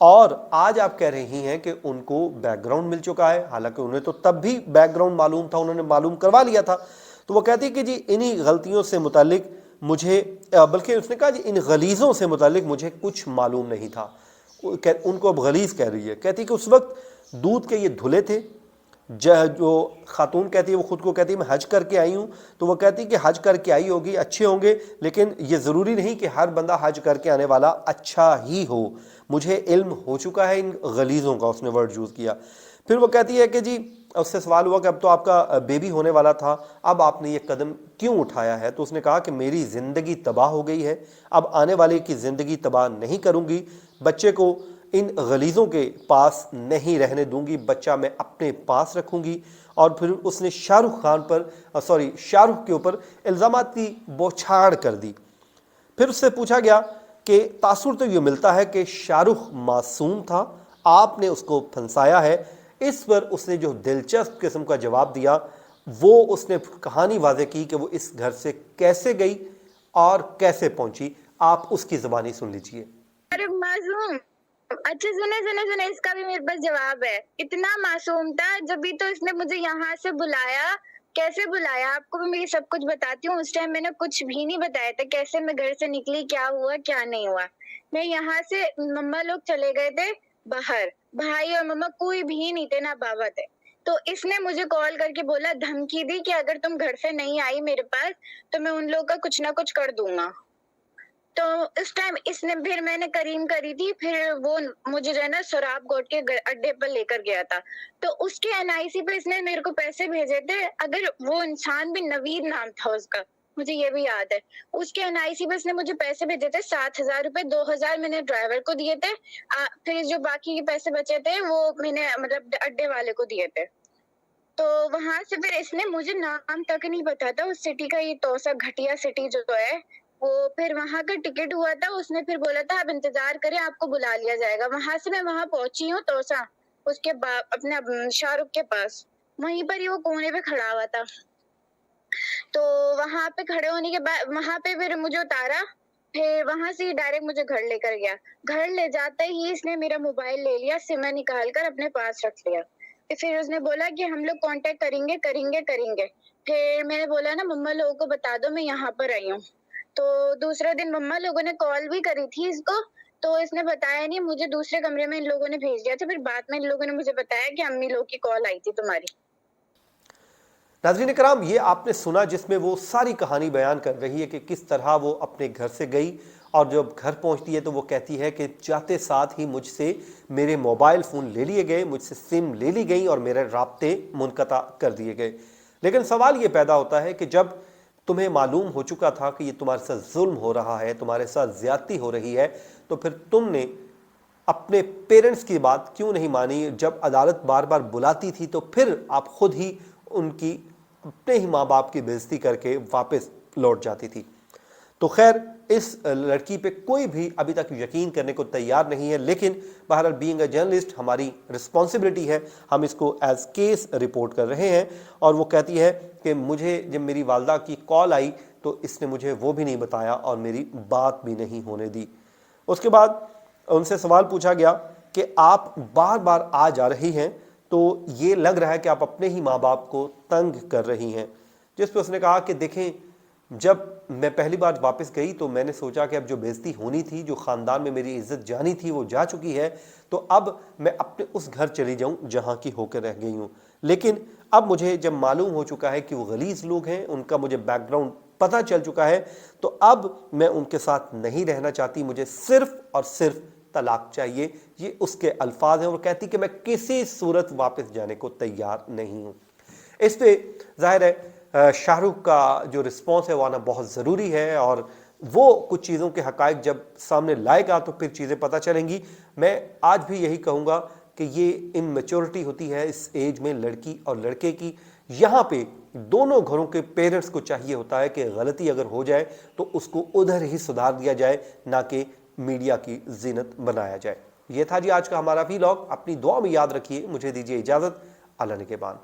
اور آج آپ کہہ رہی ہیں کہ ان کو بیک گراؤنڈ مل چکا ہے، حالانکہ انہیں تو تب بھی بیک گراؤنڈ معلوم تھا، انہوں نے معلوم کروا لیا تھا۔ تو وہ کہتی کہ جی انہی غلطیوں سے متعلق مجھے بلکہ اس نے کہا جی ان غلیظوں سے متعلق مجھے کچھ معلوم نہیں تھا۔ ان کو اب غلیظ کہہ رہی ہے، کہتی کہ اس وقت دودھ کے یہ دھلے تھے۔ جو خاتون کہتی ہے، وہ خود کو کہتی ہے میں حج کر کے آئی ہوں، تو وہ کہتی کہ حج کر کے آئی ہوگی، اچھے ہوں گے، لیکن یہ ضروری نہیں کہ ہر بندہ حج کر کے آنے والا اچھا ہی ہو، مجھے علم ہو چکا ہے ان غلیظوں کا، اس نے ورڈ یوز کیا۔ پھر وہ کہتی ہے کہ جی اس سے سوال ہوا کہ اب تو آپ کا بیبی ہونے والا تھا، اب آپ نے یہ قدم کیوں اٹھایا ہے؟ تو اس نے کہا کہ میری زندگی تباہ ہو گئی ہے، اب آنے والے کی زندگی تباہ نہیں کروں گی، بچے کو ان غلیظوں کے پاس نہیں رہنے دوں گی، بچہ میں اپنے پاس رکھوں گی۔ اور پھر اس نے شاہ رخ کے اوپر الزامات کی بوچھاڑ کر دی۔ پھر اس سے پوچھا گیا کہ تاثر تو یہ ملتا ہے کہ شاہ رخ معصوم تھا، آپ نے اس کو پھنسایا ہے۔ اس پر اس نے جو دلچسپ قسم کا جواب دیا، وہ اس نے کہانی واضح کی کہ وہ اس گھر سے کیسے گئی اور کیسے پہنچی۔ آپ اس کی زبانی سن لیجئے۔ ارے معصوم، اچھا سنے اس کا بھی میرے پاس جواب ہے۔ اتنا معصوم تھا، جبھی تو اس نے مجھے یہاں سے بلایا۔ کیسے بلایا آپ کو بھی میں سب کچھ بتاتی ہوں۔ اس ٹائم میں نے کچھ بھی نہیں بتایا تھا، کیسے میں گھر سے نکلی، کیا ہوا کیا نہیں ہوا۔ میں یہاں سے مما لوگ چلے گئے تھے باہر، بھائی اور مما کوئی بھی نہیں تھے، نہ بابا تھے۔ تو اس نے مجھے کال کر کے بولا، دھمکی دی کہ اگر تم گھر سے نہیں آئی میرے پاس تو میں ان لوگوں کا کچھ نہ کچھ کر دوں گا۔ تو اس ٹائم اس نے پھر میں نے کریم کری تھی، پھر وہ مجھے جو ہے نا سراب گوٹ کے اڈے پر لے کر گیا تھا۔ تو اس کے NIC پہ اس نے میرے کو پیسے بھیجے تھے، اگر وہ انسان بھی نوید نام تھا اس کا، مجھے یہ بھی یاد ہے۔ اس کے NIC پہ اس نے مجھے پیسے بھیجے تھے 7,000 روپے، 2,000 میں نے ڈرائیور کو دیے تھے، پھر جو باقی کے پیسے بچے تھے وہ میں نے مطلب اڈے والے کو دیے تھے۔ تو وہاں سے پھر اس نے مجھے نام تک نہیں پتا تھا اس سٹی کا، یہ توسا گھٹیا سٹی جو ہے وہ، پھر وہاں کا ٹکٹ ہوا تھا، اس نے پھر بولا تھا آپ انتظار کریں آپ کو بلا لیا جائے گا۔ وہاں سے میں وہاں پہنچی ہوں توسا، اس کے اپنے شاہ رخ کے پاس، وہیں پر ہی وہ کونے پہ کھڑا ہوا تھا۔ تو وہاں پہ کھڑے ہونے کے بعد وہاں پہ پھر مجھے اتارا، پھر وہاں سے ڈائریکٹ مجھے گھر لے کر گیا۔ گھر لے جاتے ہی اس نے میرا موبائل لے لیا، سم نکال کر اپنے پاس رکھ لیا۔ پھر اس نے بولا کہ ہم لوگ کانٹیکٹ کریں گے۔ پھر میں نے بولا نا مما لوگوں کو بتا دو میں یہاں پر آئی ہوں۔ تو دوسرے دن مما لوگوں نے کال بھی کری تھی اس کو، تو اس نے بتایا نہیں، مجھے دوسرے کمرے میں ان لوگوں نے بھیج دیا تھا۔ پھر بعد میں ان لوگوں نے مجھے بتایا کہ امی لوگ کی کال آئی تھی تمہاری۔ ناظرین کرام، یہ آپ نے سنا جس میں وہ ساری کہانی بیان کر رہی ہے کہ کس طرح وہ اپنے گھر سے گئی، اور جب گھر پہنچتی ہے تو وہ کہتی ہے کہ جاتے ساتھ ہی مجھ سے میرے موبائل فون لے لیے گئے، مجھ سے سم لے لی گئی اور میرے رابطے منقطع کر دیے گئے۔ لیکن سوال یہ پیدا ہوتا ہے کہ جب تمہیں معلوم ہو چکا تھا کہ یہ تمہارے ساتھ ظلم ہو رہا ہے، تمہارے ساتھ زیادتی ہو رہی ہے، تو پھر تم نے اپنے پیرنٹس کی بات کیوں نہیں مانی؟ جب عدالت بار بار بلاتی تھی تو پھر آپ خود ہی ان کی اپنے ہی ماں باپ کی بے عزتی کر کے واپس لوٹ جاتی تھی۔ تو خیر اس لڑکی پہ کوئی بھی ابھی تک یقین کرنے کو تیار نہیں ہے، لیکن بہرحال بینگ اے جرنلسٹ ہماری رسپانسبلٹی ہے، ہم اس کو ایز کیس رپورٹ کر رہے ہیں۔ اور وہ کہتی ہے کہ مجھے جب میری والدہ کی کال آئی تو اس نے مجھے وہ بھی نہیں بتایا اور میری بات بھی نہیں ہونے دی۔ اس کے بعد ان سے سوال پوچھا گیا کہ آپ بار بار آ جا رہی ہیں تو یہ لگ رہا ہے کہ آپ اپنے ہی ماں باپ کو تنگ کر رہی ہیں، جس پہ اس نے کہا کہ دیکھیں جب میں پہلی بار واپس گئی تو میں نے سوچا کہ اب جو بے عزتی ہونی تھی، جو خاندان میں میری عزت جانی تھی وہ جا چکی ہے، تو اب میں اپنے اس گھر چلی جاؤں جہاں کی ہو کے رہ گئی ہوں۔ لیکن اب مجھے جب معلوم ہو چکا ہے کہ وہ غلیظ لوگ ہیں، ان کا مجھے بیک گراؤنڈ پتہ چل چکا ہے، تو اب میں ان کے ساتھ نہیں رہنا چاہتی، مجھے صرف اور صرف طلاق چاہیے۔ یہ اس کے الفاظ ہیں، اور کہتی کہ میں کسی صورت واپس جانے کو تیار نہیں ہوں۔ اس پہ ظاہر ہے شاہ رخ کا جو رسپانس ہے وہ آنا بہت ضروری ہے، اور وہ کچھ چیزوں کے حقائق جب سامنے لائے گا تو پھر چیزیں پتہ چلیں گی۔ میں آج بھی یہی کہوں گا کہ یہ اممیچورٹی ہوتی ہے اس ایج میں لڑکی اور لڑکے کی۔ یہاں پہ دونوں گھروں کے پیرنٹس کو چاہیے ہوتا ہے کہ غلطی اگر ہو جائے تو اس کو ادھر ہی سدھار دیا جائے، نہ کہ میڈیا کی زینت بنایا جائے۔ یہ تھا جی آج کا ہمارا ویلاگ۔ اپنی دعا میں یاد رکھیے۔ مجھے دیجیے اجازت۔ اللہ نگہبان۔